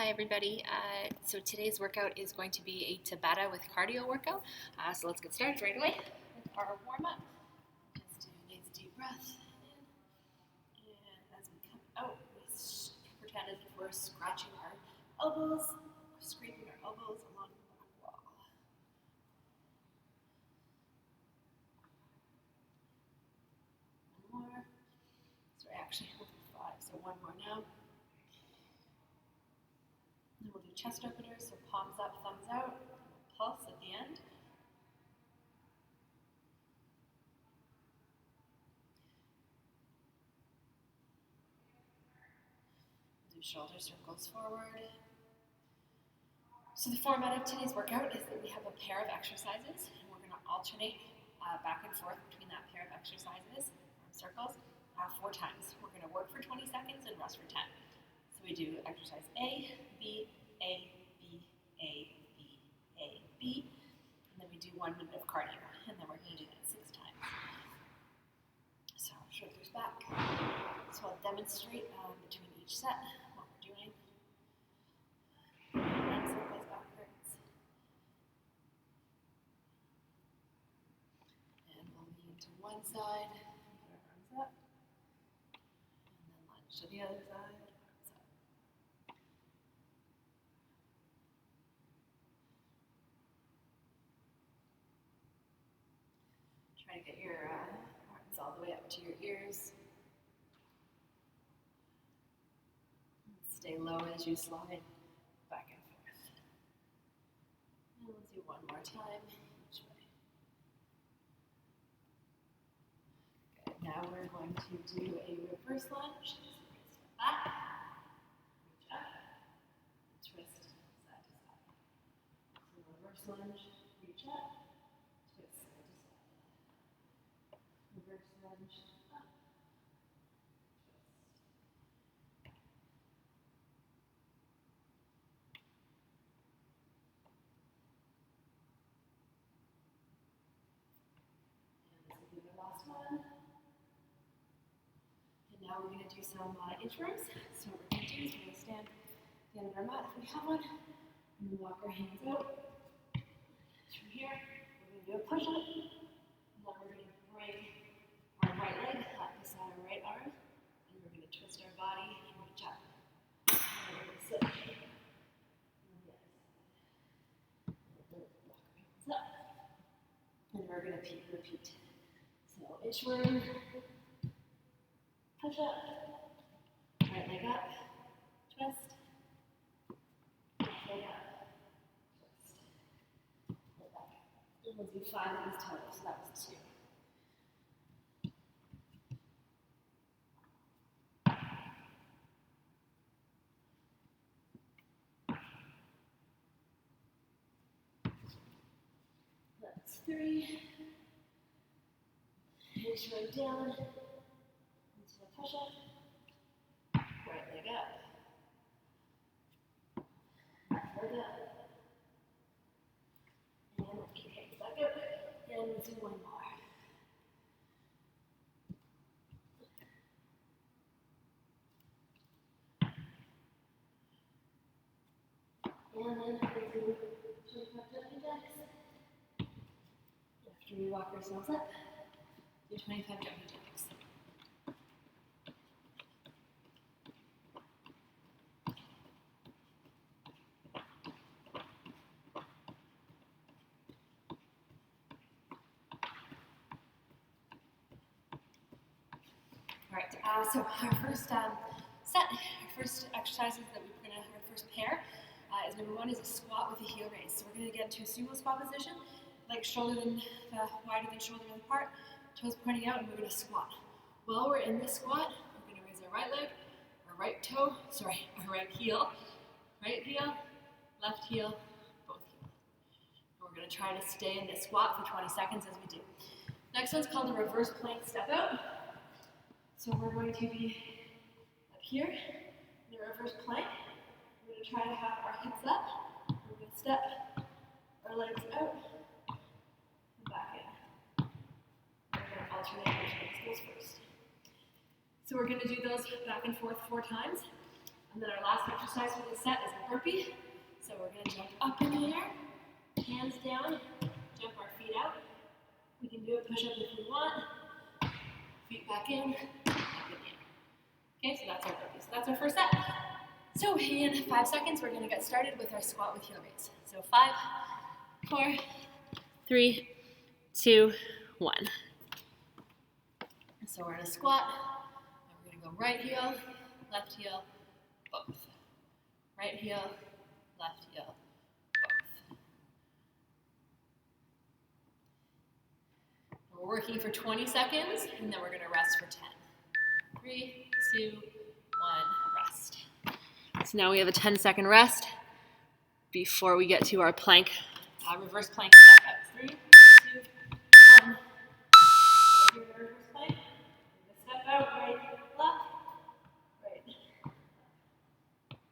Hi everybody. So today's workout is going to be a Tabata with cardio workout. So let's get started right away with our warm-up. Just do a nice deep breath in, and as we come out, we pretend as if we're scratching our elbows, scraping our elbows along the back wall. One more. Sorry, actually, we'll do 5. So one more now. Then we'll do chest openers, so palms up, thumbs out, pulse at the end. We'll do shoulder circles forward. So the format of today's workout is that we have a pair of exercises, and we're going to alternate back and forth between that pair of exercises, circles, 4 times. We're going to work for 20 seconds and rest for 10. So we do exercise A, B, A, B, A, B, A, B, and then we do 1 minute of cardio, and then we're going to do that 6 times. So shoulders back. So I'll demonstrate between each set what we're doing. And circles backwards. And we'll lean to one side, put our arms up, and then lunge to the other side. Try to get your arms all the way up to your ears. Stay low as you slide back and forth. And we'll do one more time each way. Good. Now we're going to do a reverse lunge. So we're going to step back, reach up, and twist side to side. So reverse lunge, reach up, twist side to side. Reverse lunge, up, twist. And this will be the last one. And now we're going to do some inchworms. So what we're going to do is we're going to stand at the end of our mat if we have one, and then walk our hands out. From here, we're going to do a push-up, and then we're going to bring our right leg up beside our right arm, and we're going to twist our body and reach up. And then we're going to sit. And the other side. Walk our hands up. And we're going to repeat. So inchworm, push up, right leg up, twist, left leg up, twist, pull back. And we'll do 5 of these total, so that was 2. That's 3. Inchworm down into the push-up. Right leg up. Left leg up. And we'll keep hands back up. And we'll do 1 more. And then we'll do 25 jumping jacks. After we walk ourselves up, do 25 jumping jacks. Alright, so our first our first exercises that we're going to, our first pair is number 1 is a squat with a heel raise. So we're going to get into a sumo squat position, legs wider than shoulder width apart, toes pointing out, and we're going to squat. While we're in this squat, we're going to raise our right leg, our right heel, left heel, both heel. And we're going to try to stay in this squat for 20 seconds as we do. Next one's called the reverse plank step out. So we're going to be up here in the reverse plank. We're going to try to have our hips up. We're going to step our legs out and back in. We're going to alternate which legs goes first. So we're going to do those back and forth 4 times. And then our last exercise for this set is a burpee. So we're going to jump up in the air, hands down, jump our feet out. We can do a push-up if we want. Feet back in, up in the air. Okay, so that's our burpee. So that's our first set. So in 5 seconds, we're going to get started with our squat with heel raise. So 5, 4, 3, 2, 1. So we're in a squat, and we're going to go right heel, left heel, both. Right heel, left heel, both. And we're working for 20 seconds, and then we're going to rest for 10. 3, 2, 1, rest. So now we have a 10-second rest before we get to our plank, reverse plank step out. 3, 2, 1. So we're reverse plank. Step out, right, left, right,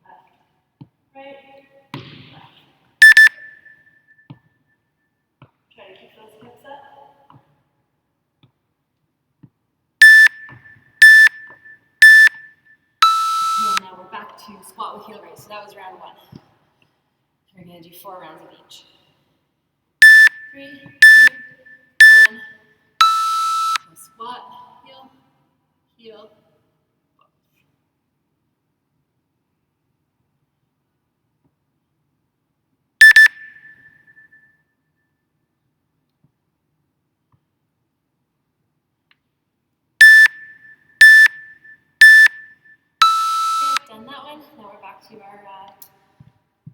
left, right, left. Try to keep those hips up. And now we're back to squat with heel raise. So that was round 1. We're going to do 4 rounds of each. 3, 2, 1. So squat, heel, heel, both. Okay, done that one. Now we're back to our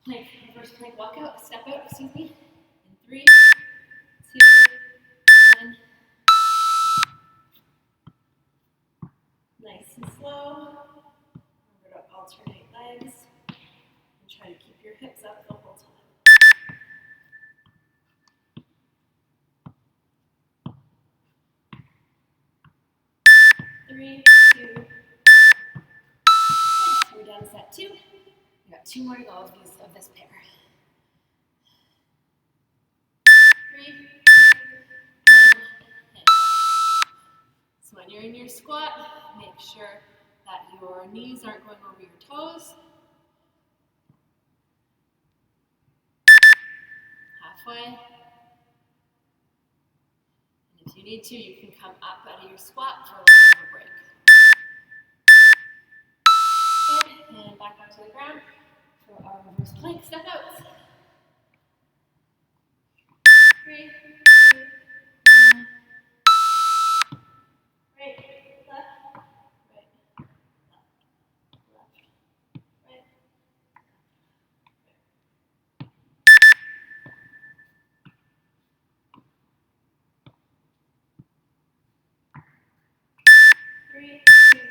plank, reverse plank walkout, step out, excuse me. In 3, 2, 1. Nice and slow. Remember to alternate legs and try to keep your hips up the whole time. 3, 2, 1. So we're down to set 2. We got 2 more to go of this pair. 3, 2, 1, and go. So when you're in your squat, make sure that your knees aren't going over your toes. Halfway. And if you need to, you can come up out of your squat for a little bit of a break. Okay, and back up to the ground for our reverse plank step outs. 3, 2, 1. Right, left, right, left, right. 3, 2, 1.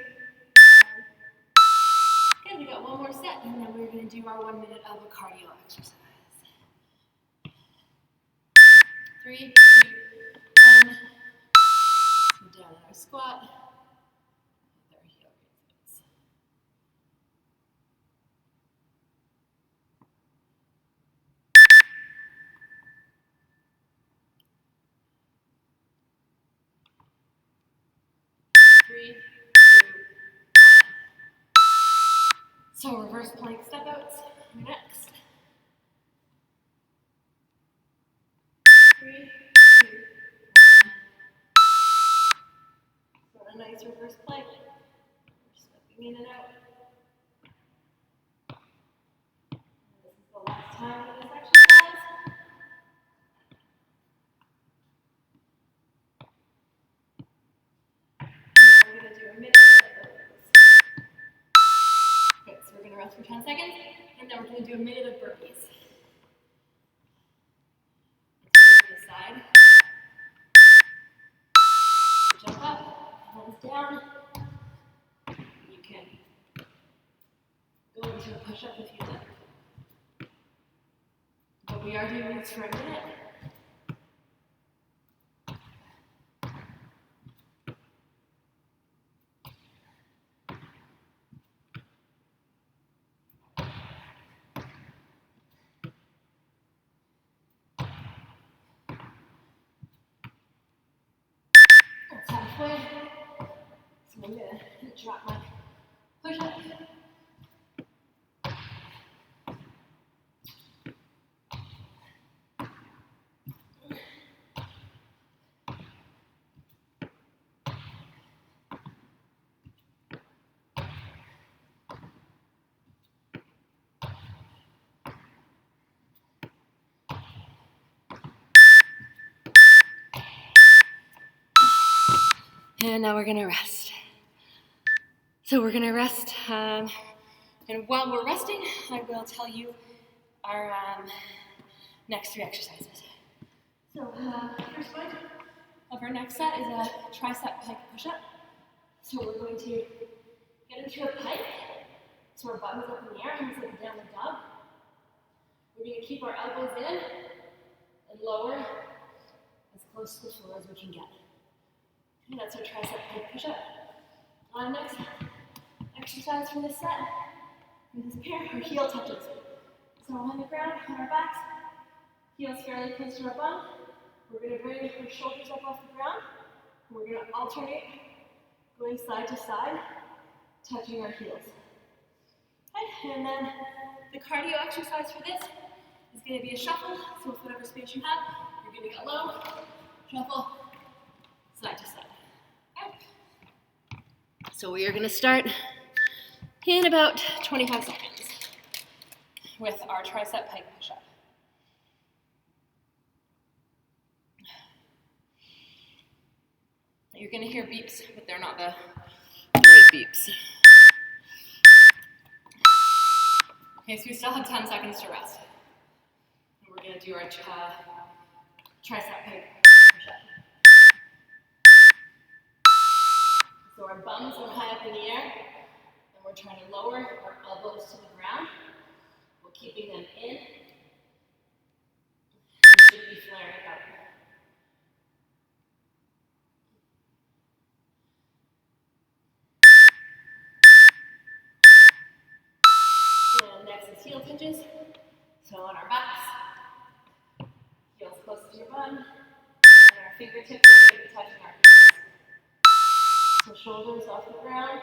Okay, we got one more set, and then we're going to do our 1 minute of a cardio exercise. 3, 2, 1. So down in our squat with our heel raises. 3, 2, 1. So reverse plank step outs next. 3, 2, 1. So a nice reverse plank. We're stepping in and out. And this is the last time for this exercise. And then we're going to do a minute of burpees. Okay, so we're going to rest for 10 seconds, and then we're going to do a minute of burpees. To the side. So jump up, hands down. You can go into a push-up if you like. But we are doing this for a minute. That's halfway. So I'm going to drop my push-up. And now we're gonna rest. So we're gonna rest, and while we're resting, I will tell you our next 3 exercises. So first one of our next set is a tricep pike push-up. So we're going to get into a pike. So our bum is up in the air, almost like a downward dog. We're going to keep our elbows in and lower as close to the floor as we can get. And that's our tricep pike push-up. Next exercise for this set, with this pair, our heel touches. So on the ground, on our backs, heels fairly close to our bum. We're going to bring our shoulders up off the ground. We're going to alternate, going side to side, touching our heels. Okay, and then the cardio exercise for this is going to be a shuffle. So with whatever space you have, you're going to get low, shuffle, side to side. Okay. So we are going to start in about 25 seconds with our tricep pike push-up. You're going to hear beeps, but they're not the right beeps. Okay, so we still have 10 seconds to rest. And we're going to do our tricep pike push-up. So our bums are high up in the air, and we're trying to lower our elbows to the ground while keeping them in. We should be flaring out. And next is heel touches. So on our backs, heels close to your bum, and our fingertips are going to be touching our heels. So shoulders off the ground,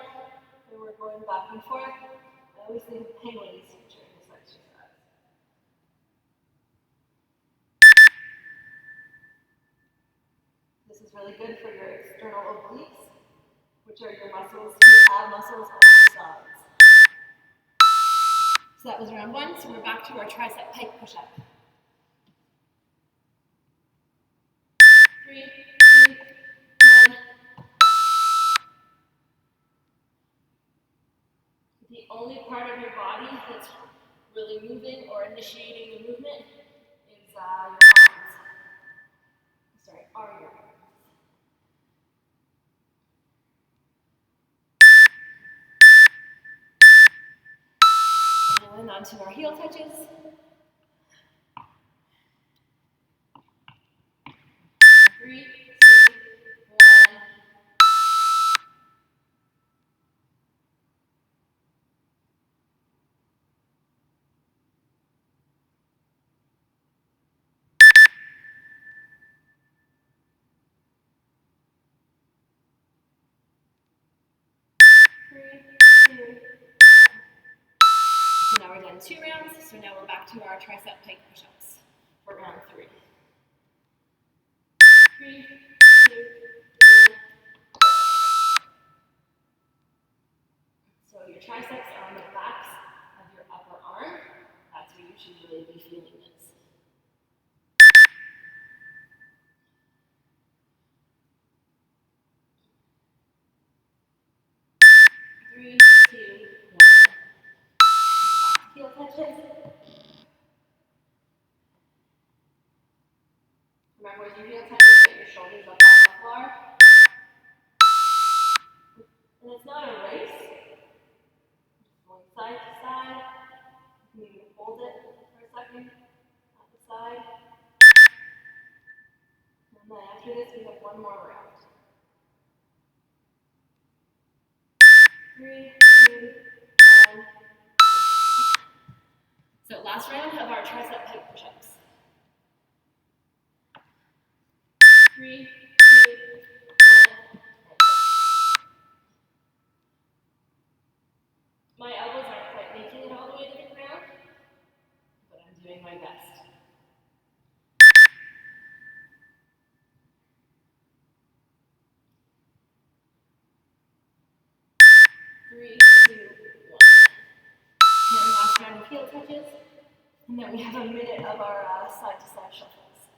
and we're going back and forth. I always think of penguins during this exercise. This is really good for your external obliques, which are your muscles, your ab muscles on your sides. So that was round 1, so we're back to our tricep pike push-up. 3, 2, 1. The only part of your body that's really moving or initiating the movement is your arms. Sorry, are your arms. And then onto our heel touches. 3, 2, 1. So now we're done 2 rounds, so now we're back to our tricep pike push-ups for round 3. 3, 2, 1. So your triceps are on the backs of your upper arm. That's where you should really be feeling this. 3, 2, 1. Heel touches. Remember, with your heel touches, get your shoulders up off the floor. And it's not a race. Just going side to side. You can even hold it for a second at the side. And then after this, we have 1 more round. 3, 2, 1. So last round of our tricep pike push-ups. 3, 2, 1. My elbows aren't quite making it all the way to the ground, but I'm doing my best. 3, 2, 1. And last round of heel touches. And then we have a minute of our side-to-side shuffles.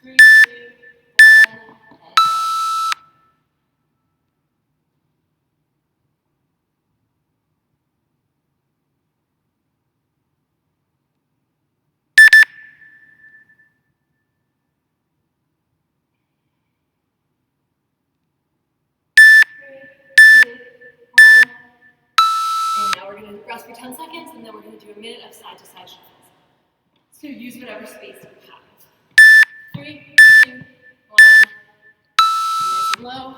3, 2, 1, and go. rest for 10 seconds, and then we're going to do a minute of side-to-side shuffles. So use whatever space you have. 3, 2, 1. Nice and low.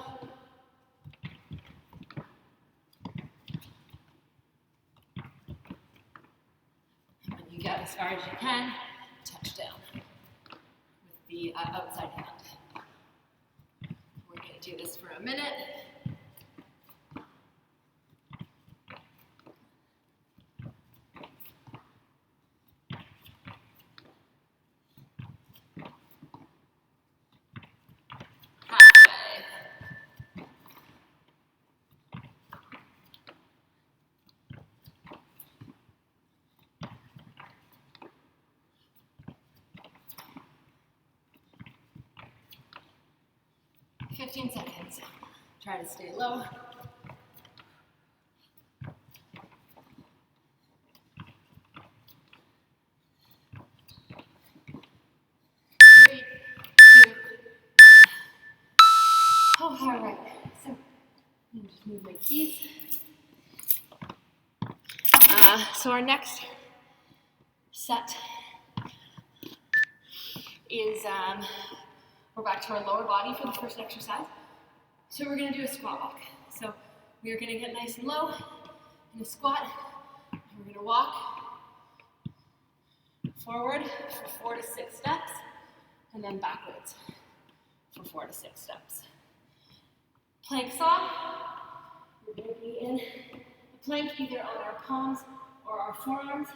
And when you get as far as you can, touch down with the outside hand. We're going to do this for a minute. Halfway. "15 seconds. Try to stay low. 3, 2, 1. Oh, all right. So, let me just move my keys. So our next set is we're back to our lower body for the first exercise. So we're going to do a squat walk. So we are going to get nice and low in a squat. And we're going to walk forward for 4 to 6 steps, and then backwards for 4 to 6 steps. Plank saw. We're going to be in a plank either on our palms or our forearms.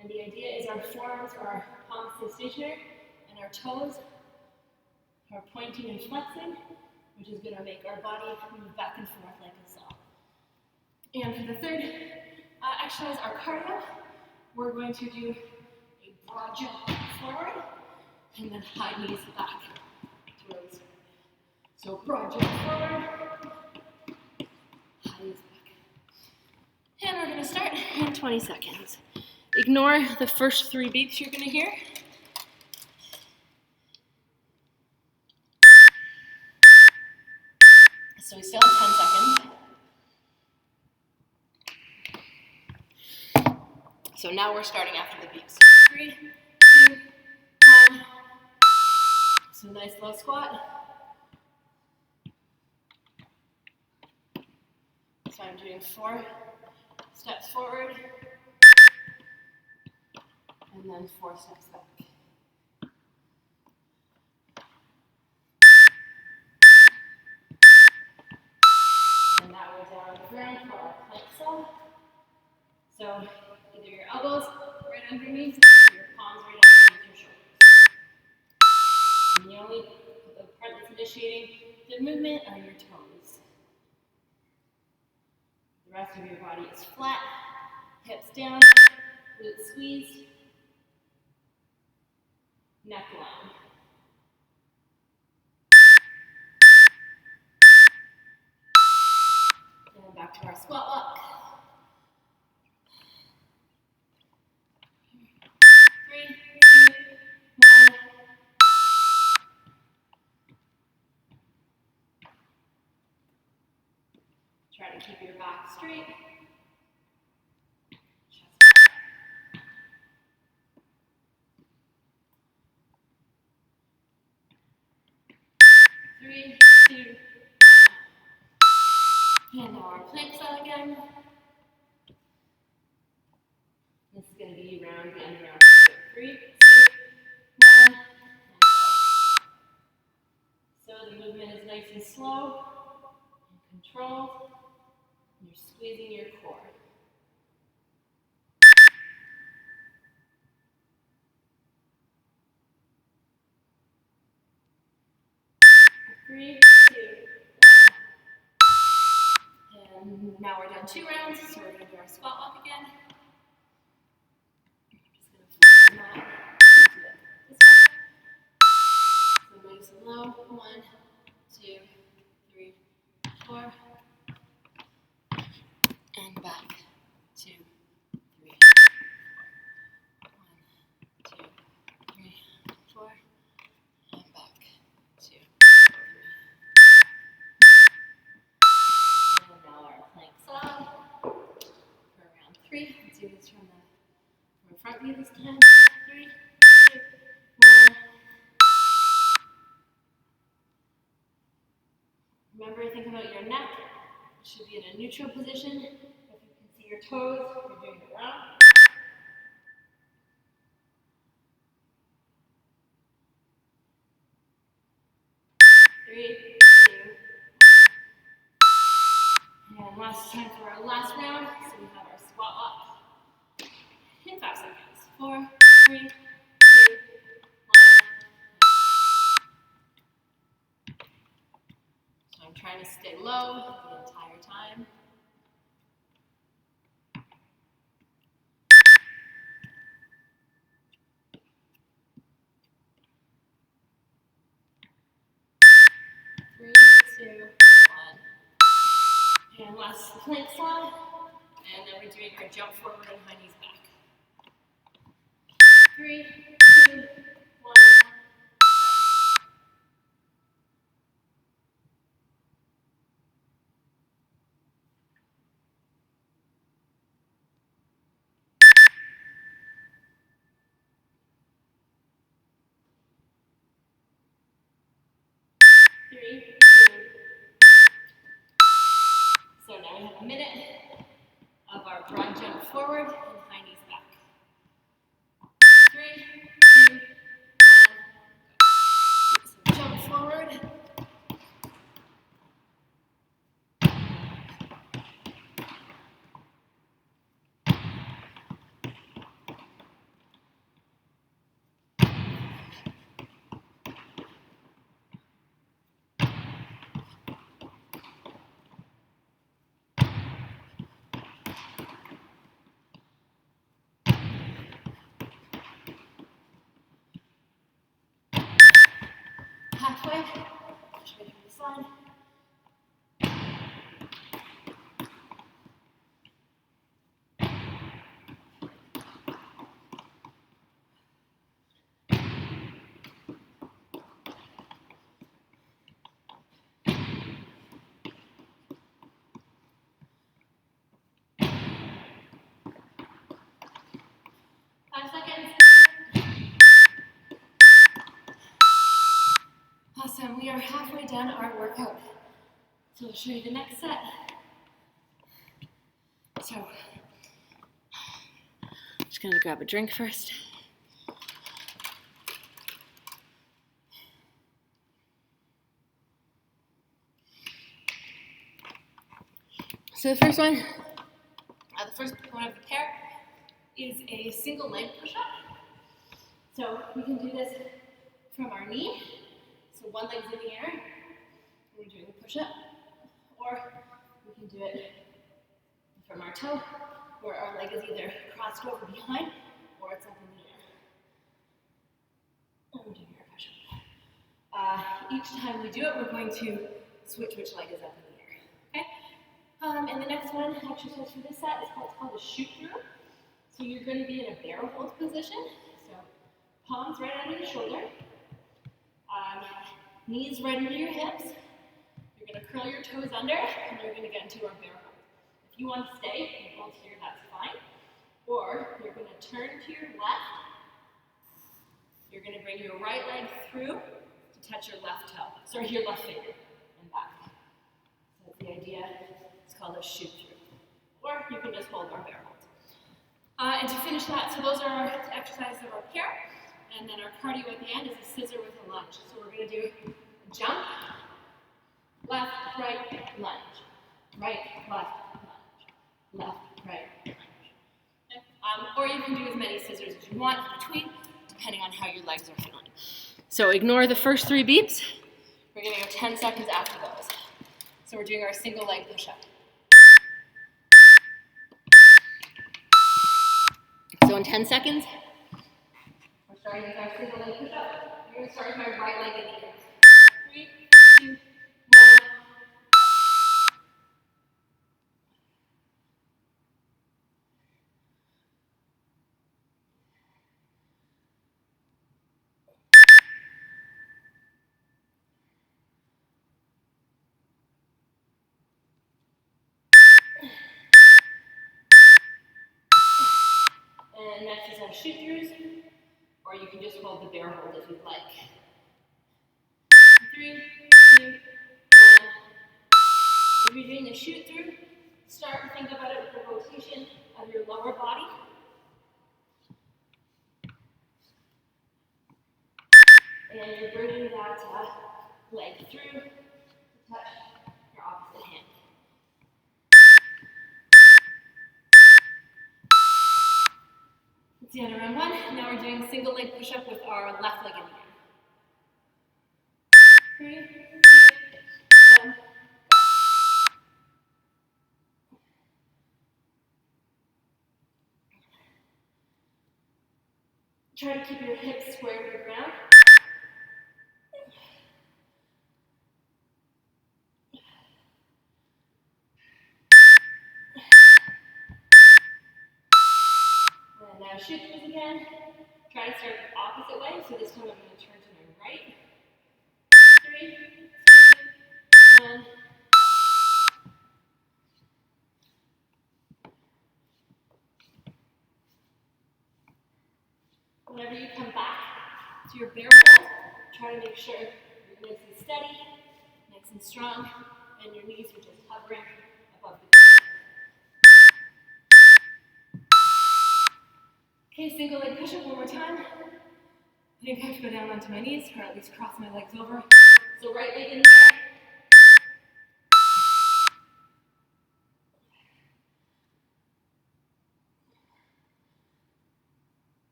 And the idea is our forearms or our palms stay stationary, and our toes are pointing and flexing, which is going to make our body move back and forth like a saw. And for the third exercise, our cardio, we're going to do a broad jump forward, and then high knees back towards. So broad jump forward, high knees back. And we're going to start in 20 seconds. Ignore the first 3 beeps you're going to hear. So we still have 10 seconds. So now we're starting after the beeps. 3, 2, 1. So nice low squat. So I'm doing 4 steps forward, and then 4 steps back. And now we're down on the ground for our plank saw. So either your elbows right underneath or your palms right underneath your shoulders. And the part that's initiating the movement are your toes. The rest of your body is flat, hips down, glutes squeezed, neck long. And back to our squat walk. 3, 2, 1. Try to keep your back straight. Chest back. 3, 2, 1. And now our plank saw again. This is going to be round and round. 3, 2, 1. So the movement is nice and slow and controlled. You're squeezing your core. 3, 2, 1. And now we're done 2 rounds, so we're going to do our squat walk again. I'm just going to fold my mat this way. So nice and low. 1, 2, 3, 4. And back. 2, 3, 4. 1, 2, 3, 4. And back. 2, 3. And now our plank saw for around 3. Let's do this from the front view this time. 3, 2, 1. Remember, think about your neck. It should be in a neutral position. If you can see your toes, you're doing it wrong. 3, 2, and last time for our last round. So we have our squat walk in 5 seconds. 4, 3, 2, 1. So I'm trying to stay low the entire time. 3, 2, 1. And last plank slide. And then we're doing our jump forward and high knees back. 3, 2, 1. 3, 2. So now we have a minute of our broad jump forward and high knees back. 3, 2, 1. So jump forward. Halfway. Try to the side. Awesome, we are halfway done our workout. So I'll show you the next set. So, I'm just gonna grab a drink first. So the first one of the pair is a single leg push-up. So we can do this from our knee. So one leg's in the air, and we're doing a push-up. Or we can do it from our toe, where our leg is either crossed over behind, or it's up in the air. And we're doing our push-up. Each time we do it, we're going to switch which leg is up in the air. Okay? And the next one, exercise for this set, is called a shoot through. So you're going to be in a bear hold position. So palms right under the shoulder. Knees right into your hips. You're going to curl your toes under, and you're going to get into our bear hold. If you want to stay and hold here, that's fine. Or you're going to turn to your left. You're going to bring your right leg through to touch your left toe. Sorry, your left finger and back. So that's the idea. It's called a shoot through. Or you can just hold our bear hold. And to finish that, so those are our exercises of our pair. And then our cardio at the end is a scissor with a lunge. So we're going to do a jump, left, right, lunge. Right, left, lunge. Left, right, lunge. Okay? Or you can do as many scissors as you want in between, depending on how your legs are feeling. So ignore the first 3 beeps. We're going to go 10 seconds after those. So we're doing our single leg push-up. So in 10 seconds, we're starting with our single leg push-up. We're going to start with my right leg in the air. 3, 2, 1. then next is our shoot throughs, or you can just hold the bear hold if you'd like. 3, 2, 1. If you're doing the shoot through, start to think about it with the rotation of your lower body. And you're bringing that leg through to touch your opposite hand. That's the end of round 1. Now we're doing single leg push-up with our left leg in the air. 3, 2, 1. Try to keep your hips square to the ground. And now shoot throughs again. Try to start the opposite way, so this time I'm going to turn to my right. 3, 2, 1. Whenever you come back to your bear hold, try to make sure you're nice and steady, nice and strong, and your knees are just hovering above the ground. Okay, single leg push-up one more time. I think I have to go down onto my knees, or at least cross my legs over. So right leg in there.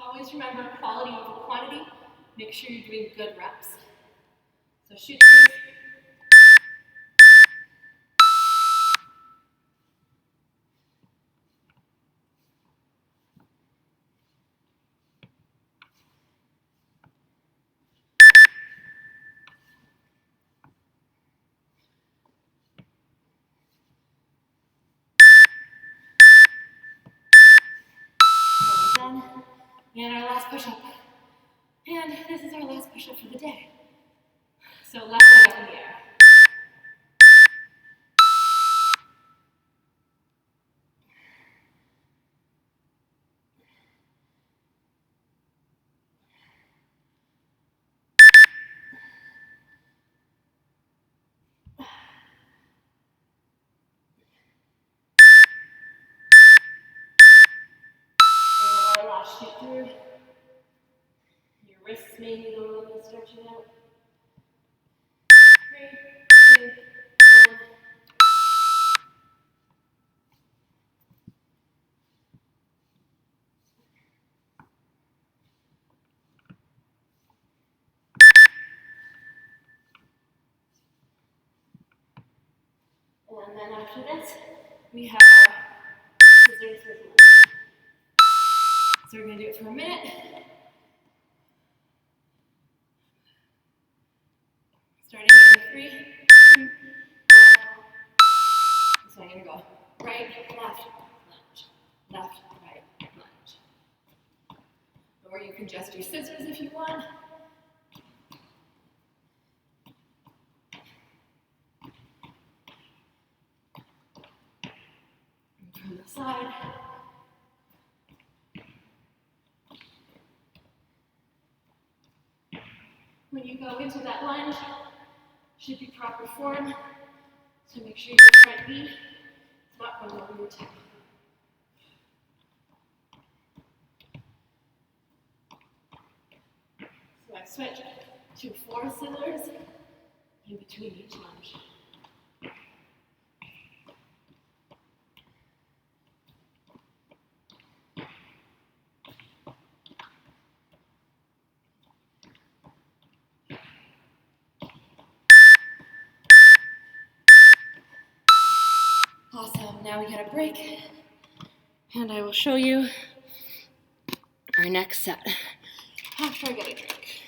Always remember quality over quantity. Make sure you're doing good reps. So shoot throughs. And our last push-up. And this is our last push-up for the day. So left leg up in the air. And our last shoot through. Your wrists may need a little bit of stretching out. 3, 2, 1. And then after this, we have our scissors with lunge. So we're going to do it for a minute. Starting in 3, 2, 1. So I'm going to go right, left, lunge. Left, right, lunge. Or you can just do scissors if you want. And from the side. When you go into that lunge, should be proper form. So make sure your front knee is not going over your toe. So I switch to 4 scissors in between each lunge. Awesome, now we got a break, and I will show you our next set after I get a drink.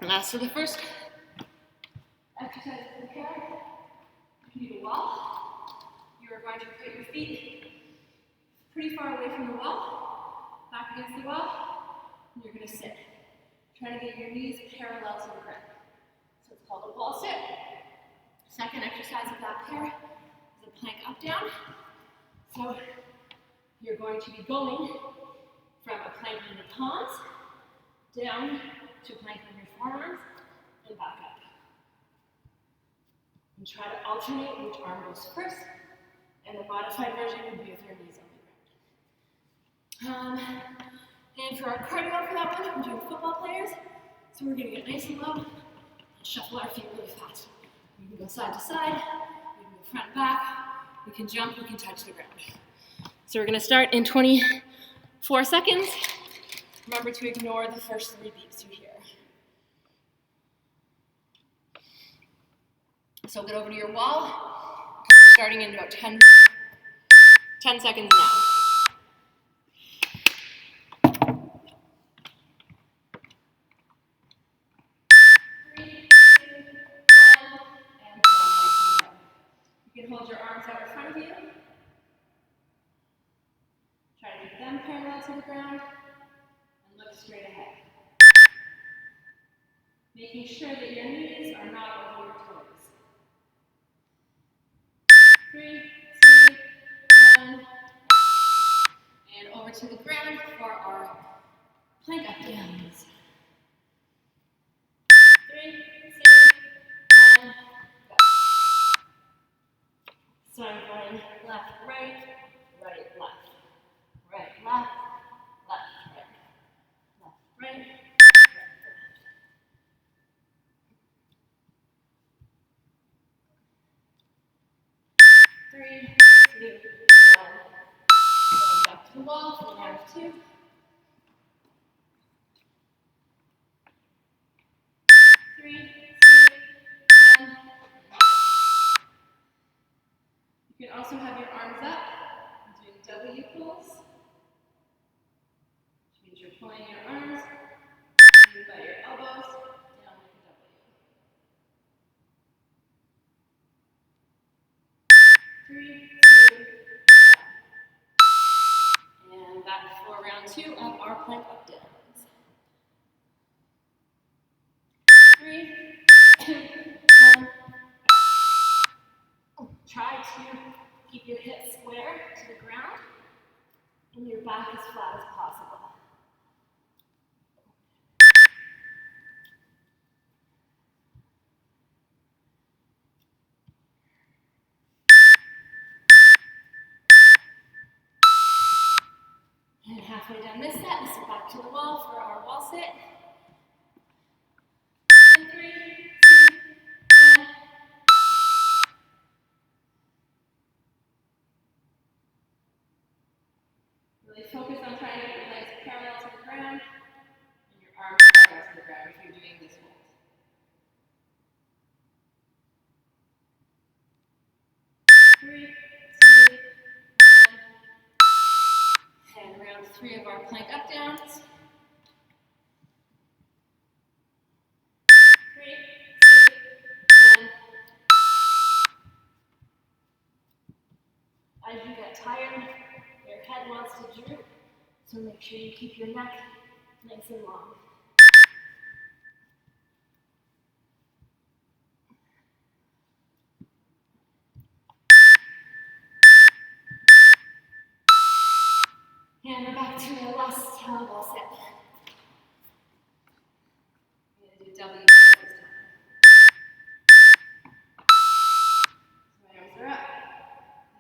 And as for the first exercise of the pair, you need a wall. You're going to put your feet pretty far away from the wall, back against the wall, and you're going to sit. Try to get your knees parallel to the ground. So it's called a wall sit. Second exercise of that pair is a plank up down. So you're going to be going from a plank on your palms, down to a plank on your forearms, and back up. And try to alternate which arm goes first, and the modified version would be with your knees on the ground. And for our cardio for that one, we're doing football players. So we're going to get nice and low and shuffle our feet really fast. We can go side to side, we can go front and back, we can jump, we can touch the ground. So we're going to start in 24 seconds. Remember to ignore the first 3 beeps you hear. So get over to your wall. We're starting in about 10 seconds now. 3, 2, 1, and down. You can hold your arms out in front of you. Try to keep them parallel to the ground and look straight ahead. Making sure that your knees are not over your toes. 3, 2, 1, and over to the ground for our plank up downs. 3, 2, 1, go. So I'm going left, right, right, left. Right, left, left, right. Left, right, right, left. 3, 2, 1. Going back to the wall for round 2. 3, 2, 1. You can also have your arms up and doing W pulls, which means you're pulling your arms by your elbows down like a W. 3, 2, 1. And back for round 2 of our plank up downs. 3, 2, 1. Try to keep your hips square to the ground and your back as flat as possible. And halfway down this set, let's go back to the wall for our wall sit. 3, 2, 1. Really focus on trying to get your legs parallel to the ground and your arms parallel to the ground if you're doing this hold. 3, 2, 1. And round 3 of our plank up downs. 3, 2, 1. As you get tired, your head wants to droop, so make sure you keep your neck nice and long. And we're back to our last wall set. I'm going to do W pose this time. So my arms are up,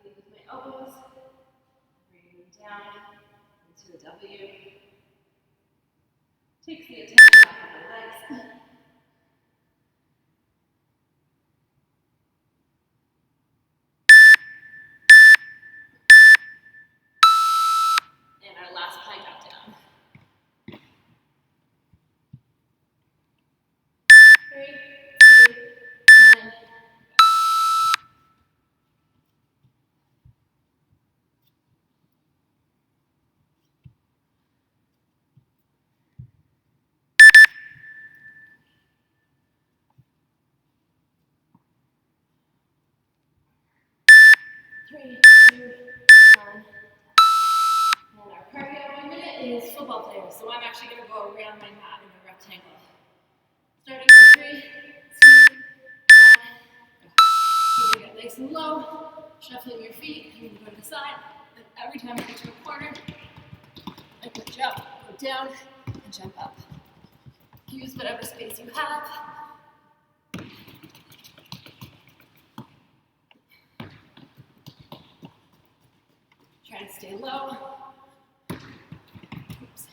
leading with my elbows, bringing them down into a W. Takes the attention off of my legs. And our last plank up down. 3, 2, 1. 3, 2, 1. And our cardio 1 minute is football players. So I'm actually going to go around my mat in a rectangle. Starting in 3, 2, 1. Keeping it nice and low. Shuffling your feet. You can go to the side. And every time I get to a corner, I can jump, go down, and jump up. Use whatever space you have. Try to stay low. Oops.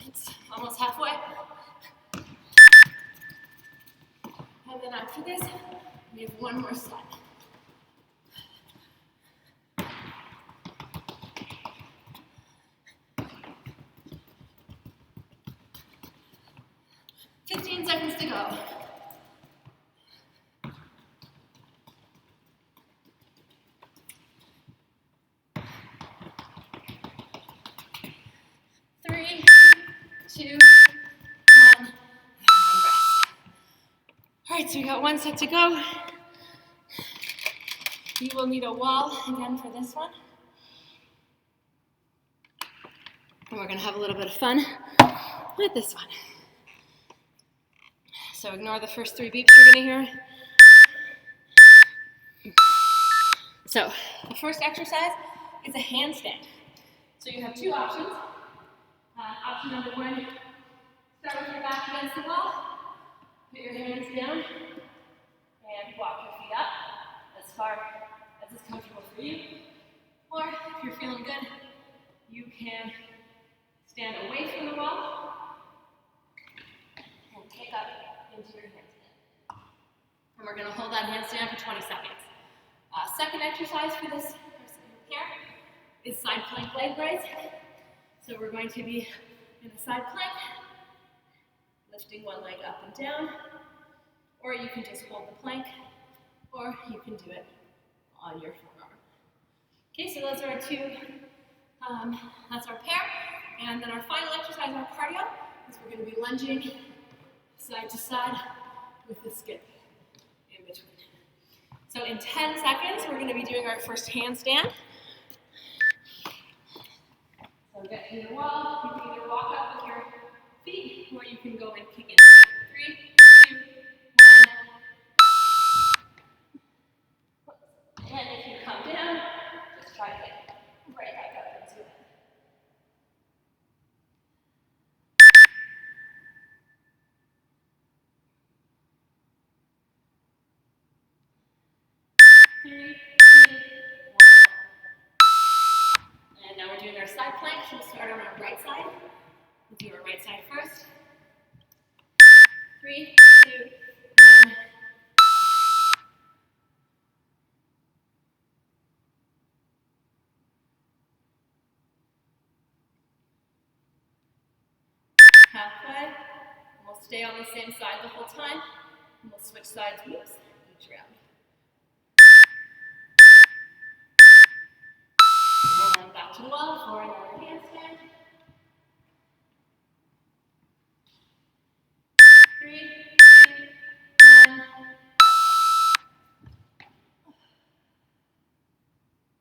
It's almost halfway. And then after this, we have one more set. Seconds to go. Three, 2, 1, and rest. All right, so we got one set to go. You will need a wall again for this one. And we're gonna have a little bit of fun with this one. So ignore the first 3 beeps you're gonna hear. So the first exercise is a handstand. So you have 2 options. Option number 1, start with your back against the wall, put your hands down, and walk your feet up as far as is comfortable for you. Or if you're feeling good, you can stand away from the wall and take up into your handstand. And we're going to hold that handstand for 20 seconds. Second exercise for this pair is side plank leg raise. So we're going to be in a side plank, lifting one leg up and down, or you can just hold the plank, or you can do it on your forearm. Okay, so those are our 2, that's our pair. And then our final exercise, our cardio, is we're going to be lunging side to side with the skip in between. So in 10 seconds, we're going to be doing our first handstand. So get to your wall. You can either walk up with your feet, or you can go and kick into it. 3, 2, 1. And if you come down, just try to get right back up into it. 3, 2, 1. And now we're doing our side plank. So we'll start on our right side. We'll do our right side first. 3, 2, 1. Halfway. And we'll stay on the same side the whole time. And we'll switch sides, whoops, each round. And back to the wall for another handstand. 3, 2, 1.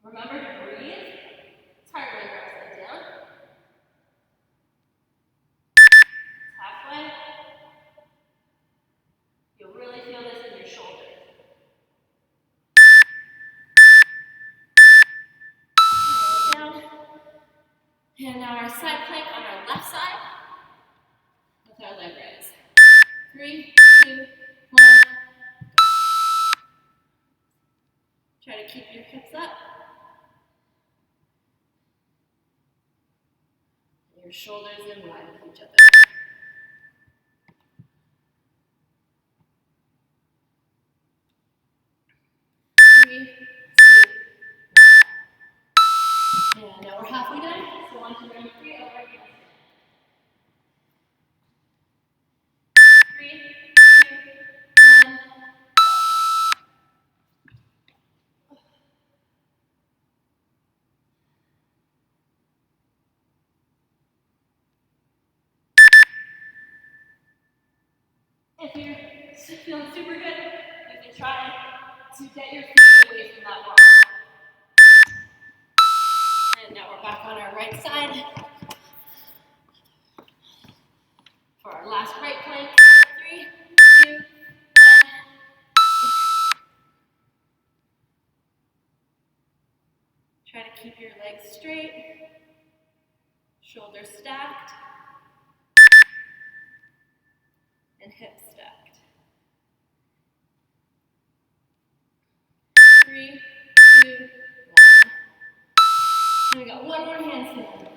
Remember to breathe. It's hard when you're upside down. It's halfway. You'll really feel this in your shoulders. Down. And now our side plank on our left side with our leg raise. 3, 2, 1. Try to keep your hips up. And your shoulders in line with each other. 3, 2, 1. And now we're halfway done. So on to round 3 of our handstand. 3, 2, 1. If you're feeling super good, try to get your feet away from that wall. And now we're back on our right side for our last right plank. 3, 2, 1. Try to keep your legs straight, shoulders stacked, and hips stacked. 3, 2, 1. And we got one more handstand.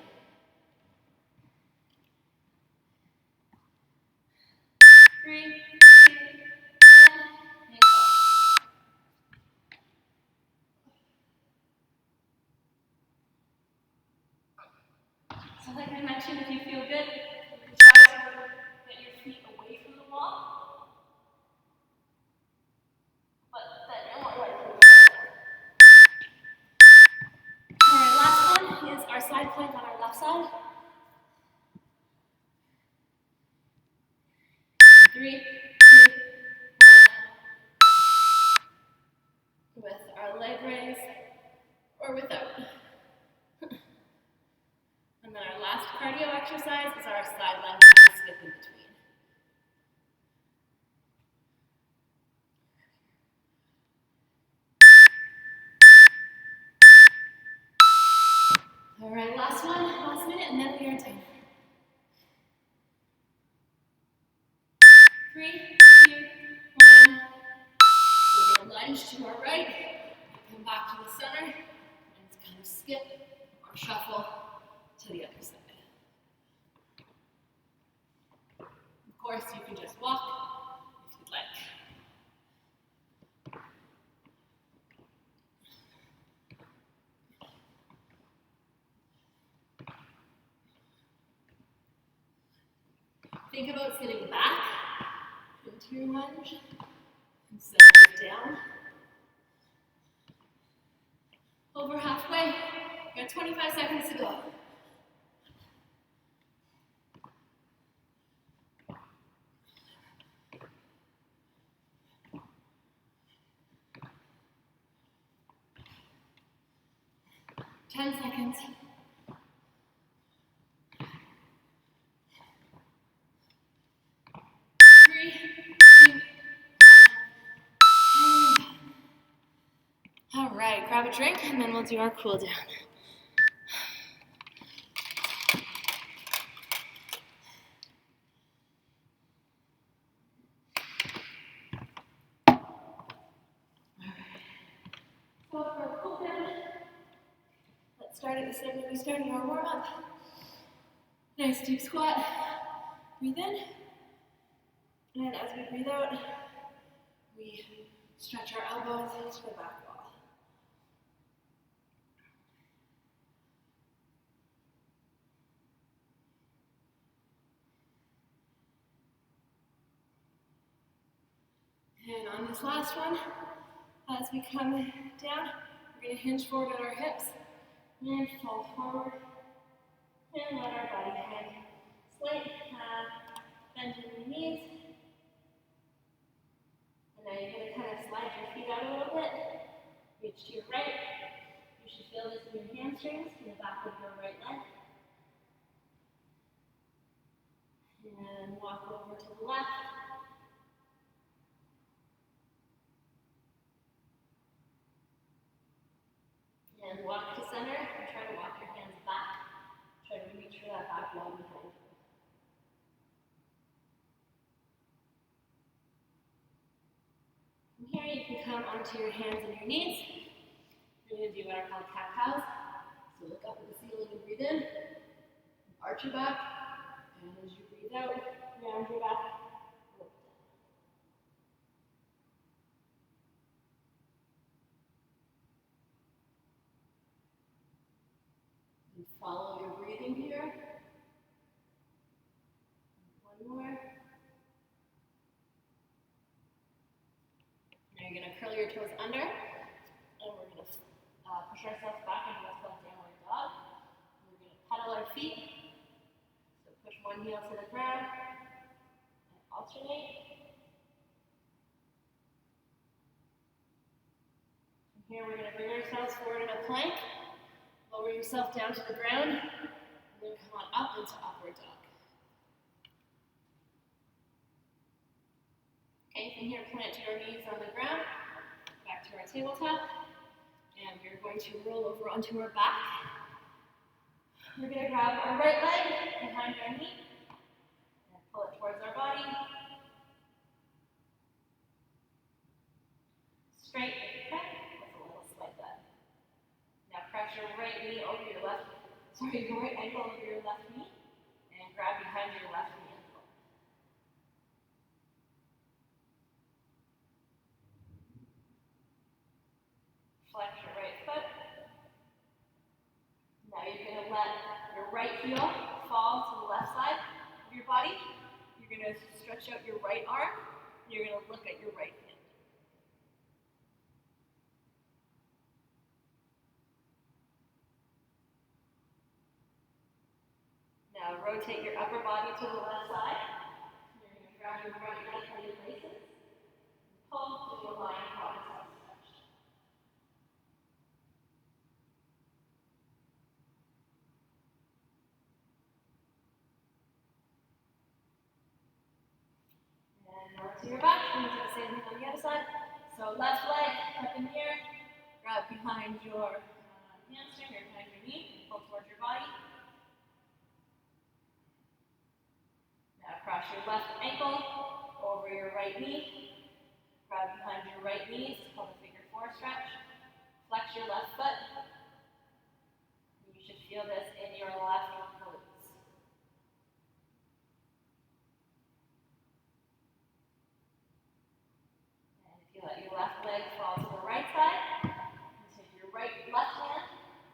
3, 2, 1, and go. So like I mentioned, if you feel good, you can try to get your feet away from the wall. But then you're more likely to fail. Alright, last one is our side plank on our left side. 3, 2, 1. With our leg raise or without. And then our last cardio exercise is our side lunge with a skip in between. Alright, last one, last minute, and then we are done. 3, 2, 1. We're going to lunge to our right, come back to the center, and kind of skip or shuffle to the other side. Of course, you can just walk if you'd like. Think about sitting back into your lunge instead of down. Over halfway. We got 25 seconds to go. Ten seconds. 3, 2, 1. All right, grab a drink and then we'll do our cool down. So for our cool down, let's start it the same way we started our warm up. Nice deep squat. Breathe in. And as we breathe out, we stretch our elbows to the back wall. And on this last one, as we come down, we're going to hinge forward at our hips and fall forward and let our body hang. Slight bend in your knees. And now you're going to kind of slide your feet out a little bit. Reach to your right. You should feel this in your hamstrings, in the back of your right leg. And walk over to the left. And walk to center and try to walk your hands back. Try to reach for that back wall behind you. From here you can come onto your hands and your knees. You're going to do what are called cat-cows. So look up at the ceiling and breathe in. Arch your back. And as you breathe out, round your back. And follow your breathing here. One more. Now you're going to curl your toes under. And we're going to push ourselves back into what's called downward dog. We're going to pedal our feet. So push one heel to the ground and alternate. Here we're going to bring ourselves forward in a plank. Lower yourself down to the ground, and then come on up into upward dog. Okay, from here, plant your knees on the ground, back to our tabletop, and we're going to roll over onto our back. We're going to grab our right leg behind our knee, and pull it towards our body. Straight if you can, with a little slight bend. Now press your right knee over your your right ankle over your left knee, and grab behind your left knee ankle. Flex your right foot. Now you're going to let your right heel fall to the left side of your body. You're going to stretch out your right arm, and you're going to look at your right hand. Now rotate your upper body to the left side. You're going to grab your right leg in places. Pull to a lying quadricep stretch. And now to your back. We're going to do the same thing on the other side. So left leg up in here. Grab behind your hamstring or behind your knee. Pull towards your body. Now cross your left ankle over your right knee. Grab behind your right knee. It's called a figure 4 stretch. Flex your left foot. You should feel this in your left glutes. And if you let your left leg fall to the right side, you take your left hand,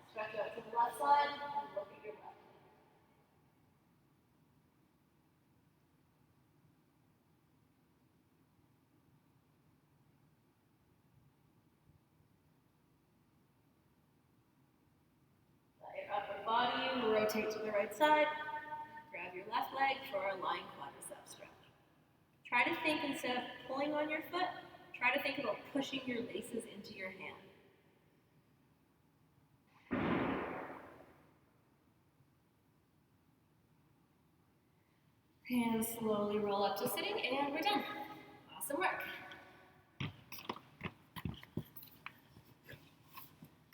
stretch out to the left side, and look at your left hand. Upper body, rotate to the right side, grab your left leg for a lying quadricep stretch. Try to think, instead of pulling on your foot, try to think about pushing your laces into your hand. And slowly roll up to sitting, and we're done. Awesome work.